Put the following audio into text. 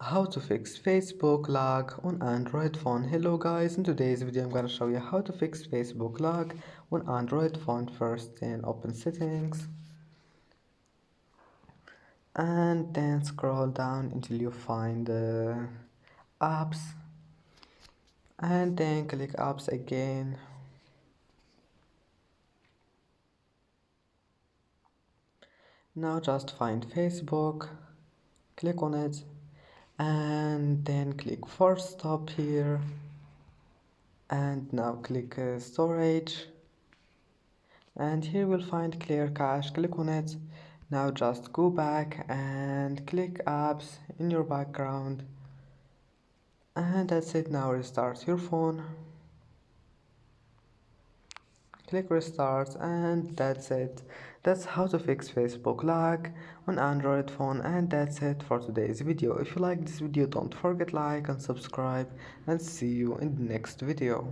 How to fix Facebook lag on Android phone. Hello guys, in today's video I'm gonna show you how to fix Facebook lag on Android phone. First, then open settings and then scroll down until you find apps and then click apps again. Now just find Facebook, click on it and then click force stop here and now click storage, and here we'll find clear cache. Click on it. Now just go back and click apps in your background, and that's it. Now restart your phone, click restart, and that's it. That's how to fix Facebook lag on Android phone, and that's it for today's video. If you like this video, don't forget like and subscribe, and see you in the next video.